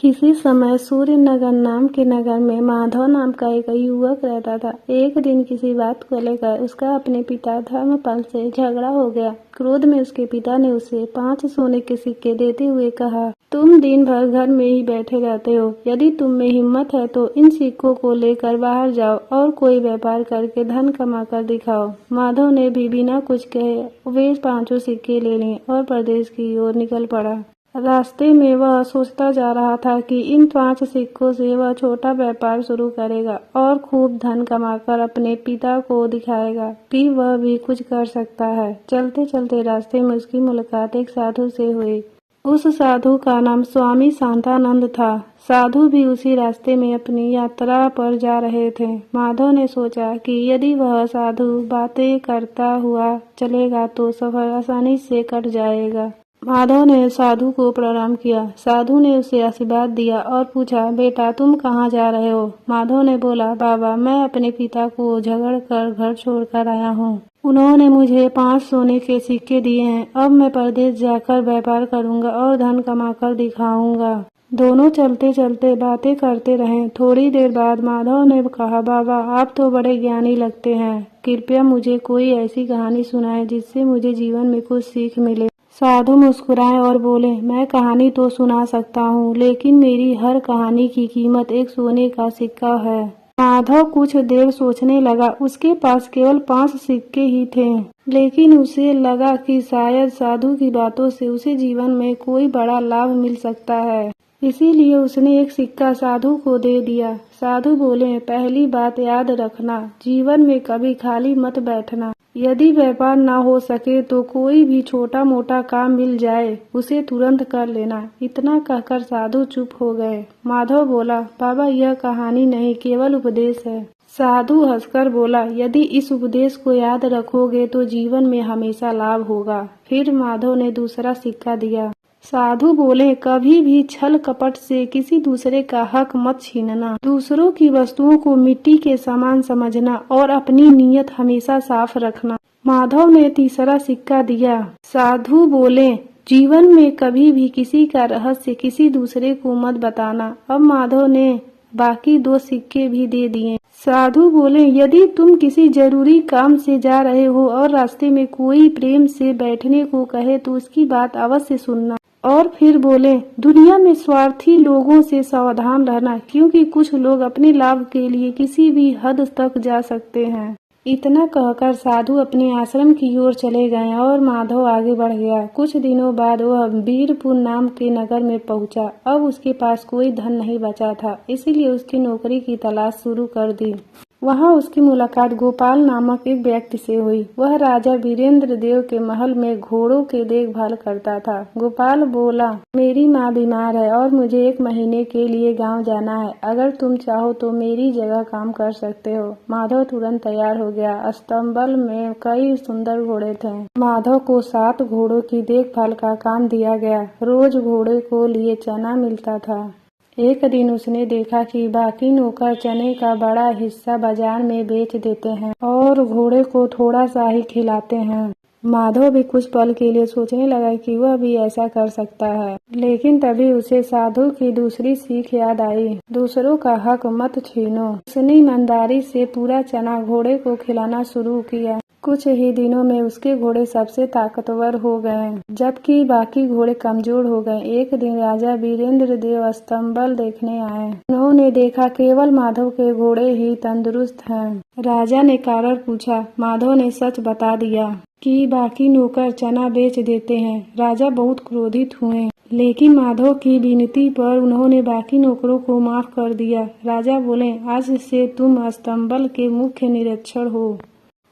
किसी समय सूर्यनगर नाम के नगर में माधव नाम का एक युवक रहता था। एक दिन किसी बात को लेकर उसका अपने पिता धर्मपाल से झगड़ा हो गया। क्रोध में उसके पिता ने उसे 5 सोने के सिक्के देते हुए कहा, तुम दिन भर घर में ही बैठे रहते हो, यदि तुम में हिम्मत है तो इन सिक्कों को लेकर बाहर जाओ और कोई व्यापार करके धन कमा कर दिखाओ। माधव ने भी बिना कुछ कहे वे 5 सिक्के ले लिए और प्रदेश की ओर निकल पड़ा। रास्ते में वह सोचता जा रहा था कि इन 5 सिक्कों से वह छोटा व्यापार शुरू करेगा और खूब धन कमाकर अपने पिता को दिखाएगा कि वह भी कुछ कर सकता है। चलते चलते रास्ते में उसकी मुलाकात एक साधु से हुई। उस साधु का नाम स्वामी शांतानंद था। साधु भी उसी रास्ते में अपनी यात्रा पर जा रहे थे। माधव ने सोचा कि यदि वह साधु बातें करता हुआ चलेगा तो सफर आसानी से कट जाएगा। माधव ने साधु को प्रणाम किया। साधु ने उसे आशीर्वाद दिया और पूछा, बेटा तुम कहाँ जा रहे हो? माधव ने बोला, बाबा मैं अपने पिता को झगड़ कर घर छोड़कर आया हूँ। उन्होंने मुझे 5 सोने के सिक्के दिए हैं। अब मैं परदेश जाकर व्यापार करूँगा और धन कमाकर दिखाऊंगा। दोनों चलते चलते बातें करते रहे। थोड़ी देर बाद माधव ने कहा, बाबा आप तो बड़े ज्ञानी लगते हैं, कृपया मुझे कोई ऐसी कहानी सुनाएं जिससे मुझे जीवन में कुछ सीख मिले। साधु मुस्कुराए और बोले, मैं कहानी तो सुना सकता हूँ, लेकिन मेरी हर कहानी की कीमत 1 सोने का सिक्का है। माधव कुछ देर सोचने लगा। उसके पास केवल 5 सिक्के ही थे, लेकिन उसे लगा कि शायद साधु की बातों से उसे जीवन में कोई बड़ा लाभ मिल सकता है। इसीलिए उसने एक सिक्का साधु को दे दिया। साधु बोले, पहली बात याद रखना, जीवन में कभी खाली मत बैठना। यदि व्यापार ना हो सके तो कोई भी छोटा मोटा काम मिल जाए उसे तुरंत कर लेना। इतना कहकर साधु चुप हो गए। माधव बोला, बाबा यह कहानी नहीं, केवल उपदेश है। साधु हंसकर बोला, यदि इस उपदेश को याद रखोगे तो जीवन में हमेशा लाभ होगा। फिर माधव ने दूसरा सिक्का दिया। साधु बोले, कभी भी छल कपट से किसी दूसरे का हक मत छीनना, दूसरों की वस्तुओं को मिट्टी के समान समझना और अपनी नीयत हमेशा साफ रखना। माधव ने तीसरा सिक्का दिया। साधु बोले, जीवन में कभी भी किसी का रहस्य किसी दूसरे को मत बताना। अब माधव ने बाकी 2 सिक्के भी दे दिए। साधु बोले, यदि तुम किसी जरूरी काम से जा रहे हो और रास्ते में कोई प्रेम से बैठने को कहे तो उसकी बात अवश्य सुनना। और फिर बोले, दुनिया में स्वार्थी लोगों से सावधान रहना, क्योंकि कुछ लोग अपने लाभ के लिए किसी भी हद तक जा सकते हैं। इतना कहकर साधु अपने आश्रम की ओर चले गए और माधव आगे बढ़ गया। कुछ दिनों बाद वह वीरपुर नाम के नगर में पहुंचा। अब उसके पास कोई धन नहीं बचा था, इसीलिए उसकी नौकरी की तलाश शुरू कर दी। वहां उसकी मुलाकात गोपाल नामक एक व्यक्ति से हुई। वह राजा वीरेंद्र देव के महल में घोड़ों के देखभाल करता था। गोपाल बोला, मेरी माँ बीमार है और मुझे 1 महीने के लिए गांव जाना है। अगर तुम चाहो तो मेरी जगह काम कर सकते हो। माधव तुरंत तैयार हो गया। अस्तंबल में कई सुंदर घोड़े थे। माधव को 7 घोड़ों की देखभाल का काम दिया गया। रोज घोड़े को लिए चना मिलता था। एक दिन उसने देखा कि बाकी नौकर चने का बड़ा हिस्सा बाजार में बेच देते हैं और घोड़े को थोड़ा सा ही खिलाते हैं। माधव भी कुछ पल के लिए सोचने लगा कि वह भी ऐसा कर सकता है, लेकिन तभी उसे साधु की दूसरी सीख याद आई, दूसरों का हक मत छीनो। उसने ईमानदारी से पूरा चना घोड़े को खिलाना शुरू किया। कुछ ही दिनों में उसके घोड़े सबसे ताकतवर हो गए, जबकि बाकी घोड़े कमजोर हो गए। एक दिन राजा वीरेंद्र देव अस्तंबल देखने आए। उन्होंने देखा केवल माधव के घोड़े ही तंदुरुस्त हैं। राजा ने कारण पूछा। माधव ने सच बता दिया कि बाकी नौकर चना बेच देते हैं। राजा बहुत क्रोधित हुए, लेकिन माधव की विनती पर उन्होंने बाकी नौकरों को माफ कर दिया। राजा बोले, आज से तुम अस्तंबल के मुख्य निरीक्षक हो,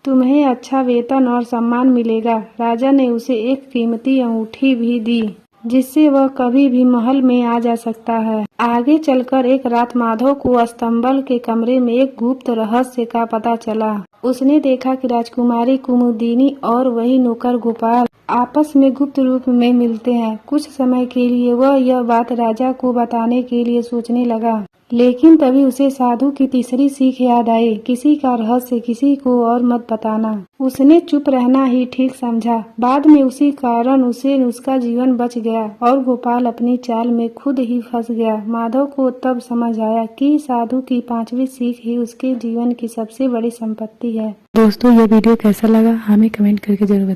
तुम्हें अच्छा वेतन और सम्मान मिलेगा। राजा ने उसे एक कीमती अंगूठी भी दी, जिससे वह कभी भी महल में आ जा सकता है। आगे चलकर एक रात माधव को अस्तंबल के कमरे में एक गुप्त रहस्य का पता चला। उसने देखा कि राजकुमारी कुमुदिनी और वही नौकर गोपाल आपस में गुप्त रूप में मिलते हैं। कुछ समय के लिए वह यह बात राजा को बताने के लिए सोचने लगा, लेकिन तभी उसे साधु की तीसरी सीख याद आई, किसी का रहस्य किसी को और मत बताना। उसने चुप रहना ही ठीक समझा। बाद में उसी कारण उसका जीवन बच गया। गया और गोपाल अपनी चाल में खुद ही फंस गया। माधव को तब समझ आया कि साधु की 5वीं सीख ही उसके जीवन की सबसे बड़ी संपत्ति है। दोस्तों, यह वीडियो कैसा लगा हमें कमेंट करके जरूर बताएं।